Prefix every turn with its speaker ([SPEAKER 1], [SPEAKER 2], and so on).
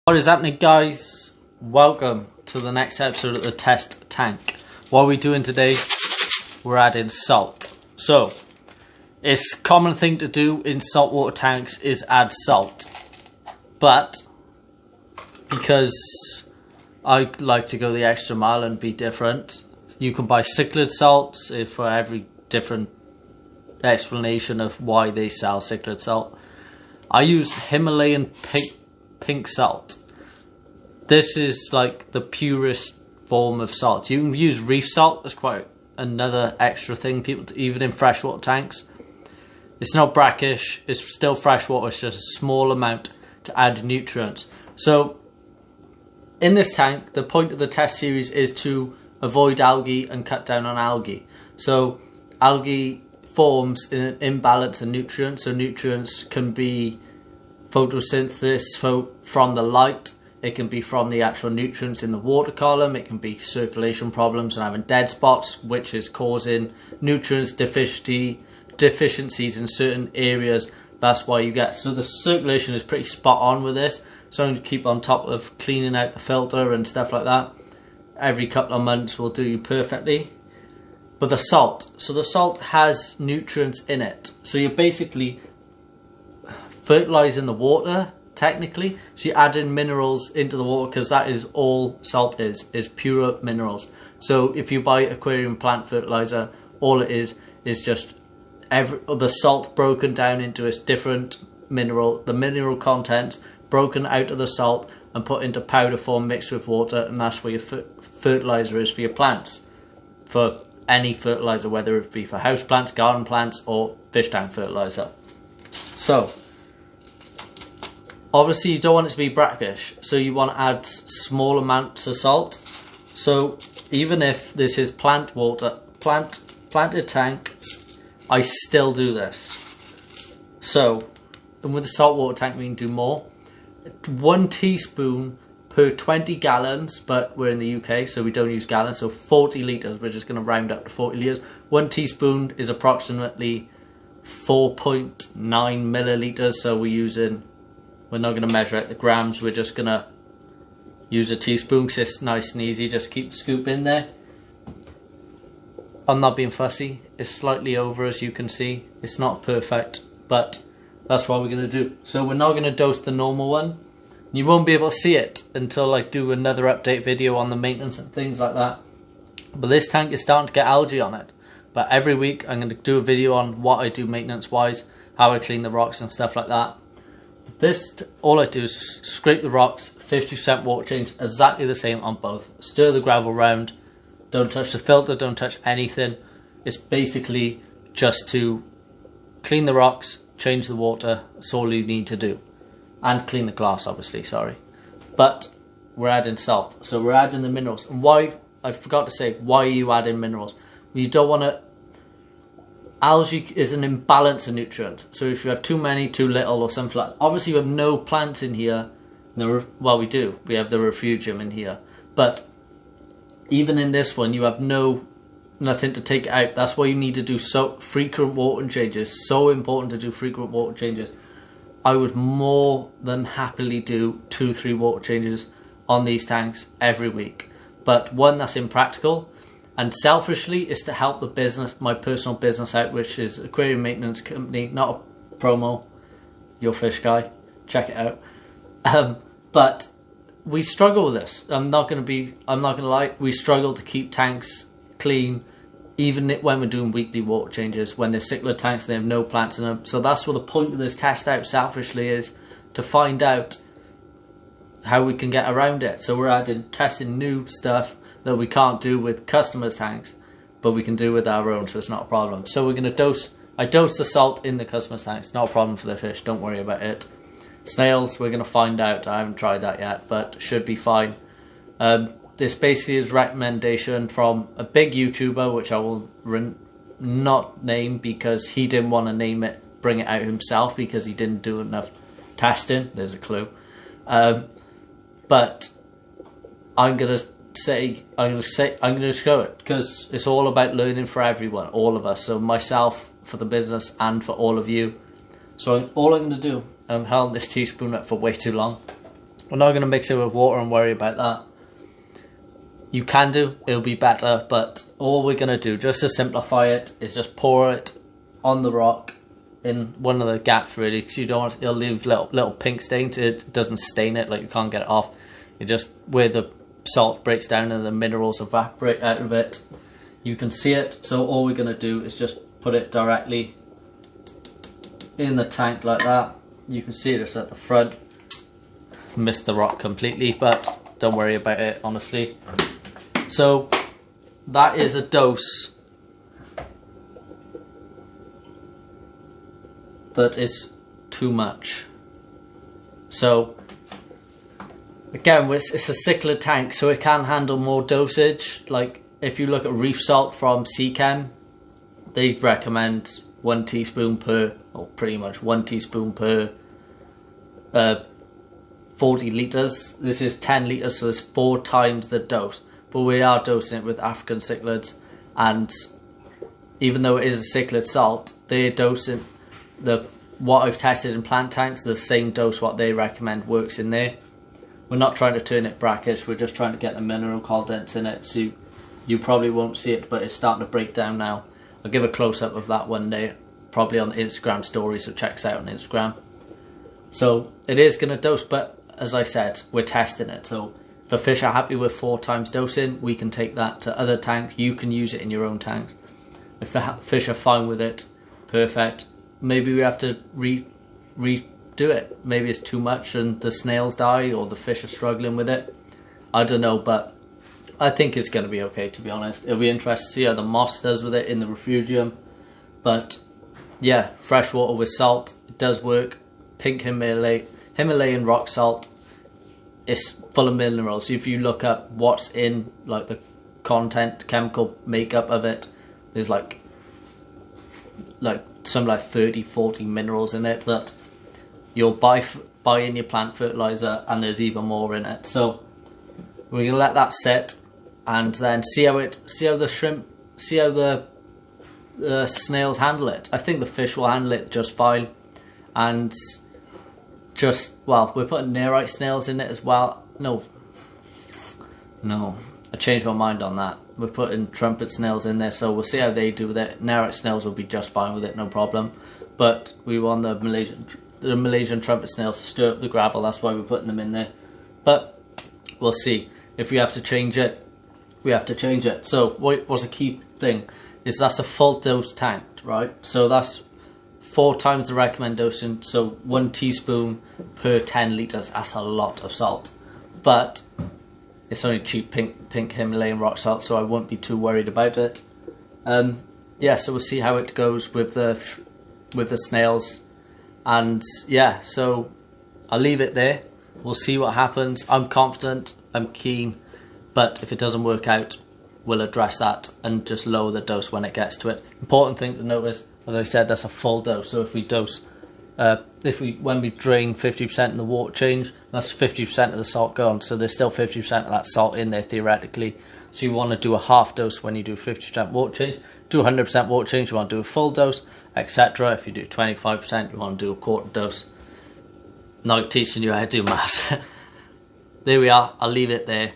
[SPEAKER 1] What is happening, guys? Welcome to the next episode of the test tank. What are we doing today? We're adding salt. So it's a common thing to do in saltwater tanks is add salt, but because I like to go the extra mile and be different, you can buy cichlid salt for every different explanation of why they sell cichlid salt. I use Himalayan pink salt. This is like the purest form of salt. You can use reef salt. That's quite another extra thing people do, even in freshwater tanks. It's not brackish. It's still freshwater. It's just a small amount to add nutrients. So in this tank, the point of the test series is to avoid algae and cut down on algae. So algae forms in an imbalance in nutrients. So nutrients can be photosynthesis from the light. It can be from the actual nutrients in the water column. It can be circulation problems and having dead spots, which is causing nutrients deficiencies in certain areas. That's why you get, so the circulation is pretty spot on with this. Something to keep on top of cleaning out the filter and stuff like that. Every couple of months will do you perfectly. But the salt, so the salt has nutrients in it. So you're basically fertilizing the water, technically. So you add in minerals into the water, because that is all salt is pure minerals. So if you buy aquarium plant fertilizer, all it is just the salt broken down into its different mineral, the mineral content broken out of the salt and put into powder form mixed with water, and that's where your fertilizer is for your plants. For any fertilizer, whether it be for house plants, garden plants, or fish tank fertilizer. So obviously you don't want it to be brackish, so you want to add small amounts of salt. So even if this is planted tank, I still do this. So, and with the saltwater tank we can do more. 1 teaspoon per 20 gallons, but we're in the UK, so we don't use gallons, so 40 litres, we're just going to round up to 40 litres. 1 teaspoon is approximately 4.9 millilitres, so we're not going to measure out the grams, we're just going to use a teaspoon because it's nice and easy, just keep the scoop in there. I'm not being fussy, it's slightly over as you can see, it's not perfect, but that's what we're going to do. So we're not going to dose the normal one. You won't be able to see it until I do another update video on the maintenance and things like that. But this tank is starting to get algae on it. But every week I'm going to do a video on what I do maintenance wise, how I clean the rocks and stuff like that. This, all I do is scrape the rocks, 50% water change, exactly the same on both. Stir the gravel round, don't touch the filter, don't touch anything. It's basically just to clean the rocks, change the water, that's all you need to do. And clean the glass, obviously, sorry. But we're adding salt, so we're adding the minerals. And why, I forgot to say, why are you adding minerals? You don't want to, algae is an imbalance of nutrients. So if you have too many, too little, or something like that. Obviously, we have no plants in here. Well, we do. We have the refugium in here. But even in this one, you have nothing to take out. That's why you need to do so frequent water changes. So important to do frequent water changes. I would more than happily do 2-3 water changes on these tanks every week. But one, that's impractical. And selfishly, is to help the business, my personal business out, which is aquarium maintenance company, not a promo. Your fish guy, check it out. But we struggle with this. I'm not gonna lie. We struggle to keep tanks clean, even when we're doing weekly water changes. When they're cichlid tanks, they have no plants in them. So that's what the point of this test out selfishly is, to find out how we can get around it. So we're testing new stuff that we can't do with customers' tanks, but we can do with our own, so it's not a problem. So we're going to I dose the salt in the customers' tanks, not a problem for the fish, don't worry about it. Snails, we're going to find out, I haven't tried that yet, but should be fine. This basically is recommendation from a big YouTuber, which I will not name because he didn't want to bring it out himself because he didn't do enough testing, there's a clue. But I'm going to show it because it's all about learning for everyone, all of us. So myself for the business and for all of you. So all I'm going to do, I'm holding this teaspoon up for way too long. We're not going to mix it with water and worry about that. You can do, it'll be better, but all we're going to do, just to simplify it, is just pour it on the rock in one of the gaps, really, because you don't want, it'll leave little pink stains. It doesn't stain it, like you can't get it off. You just, where the salt breaks down and the minerals evaporate out of it, you can see it. So all we're going to do is just put it directly in the tank like that. You can see it's at the front. Missed the rock completely, but don't worry about it, honestly. So that is a dose that is too much. So again, it's a cichlid tank, so it can handle more dosage. Like if you look at reef salt from Seachem, they recommend 1 teaspoon per, or pretty much 1 teaspoon per 40 litres. This is 10 litres, so it's 4 times the dose. But we are dosing it with African cichlids, and even though it is a cichlid salt, they're dosing what I've tested in plant tanks, the same dose what they recommend works in there. We're not trying to turn it brackish, we're just trying to get the mineral contents in it, so you probably won't see it, but it's starting to break down now. I'll give a close-up of that one day, probably on the Instagram story, so check us out on Instagram. So it is going to dose, but as I said, we're testing it. So if the fish are happy with 4 times dosing, we can take that to other tanks. You can use it in your own tanks. If the fish are fine with it, perfect. Maybe we have to redo it. Maybe it's too much and the snails die, or the fish are struggling with it. I don't know, but I think it's going to be okay, to be honest. It'll be interesting to see how the moss does with it in the refugium. But yeah, fresh water with salt, it does work. Pink Himalayan rock salt is full of minerals. If you look up what's in like the content, chemical makeup of it, there's like 30-40 minerals in it that you'll buy in your plant fertilizer, and there's even more in it. So we're gonna let that sit and then see how the snails handle it. I think the fish will handle it just fine, and we're putting nerite snails in it as well. No, I changed my mind on that. We're putting trumpet snails in there, so we'll see how they do with it. Nerite snails will be just fine with it, no problem. But we want the Malaysian trumpet snails to stir up the gravel, that's why we're putting them in there. But we'll see. If we have to change it, we have to change it. So what was a key thing is that's a full dose tank, right? So that's 4 times the recommended dosing, so 1 teaspoon per 10 litres. That's a lot of salt. But it's only cheap pink Himalayan rock salt, so I won't be too worried about it. Yeah, so we'll see how it goes with the snails. And yeah, so I'll leave it there. We'll see what happens. I'm confident, I'm keen, but if it doesn't work out, we'll address that and just lower the dose when it gets to it. Important thing to notice, as I said, that's a full dose. So if we dose, when we drain 50% in the water change, that's 50% of the salt gone. So there's still 50% of that salt in there theoretically. So you want to do a half dose when you do 50% water change. Do 100% water change, you want to do a full dose, etc. If you do 25%, you want to do a quarter dose. Not teaching you how to do maths. There we are. I'll leave it there.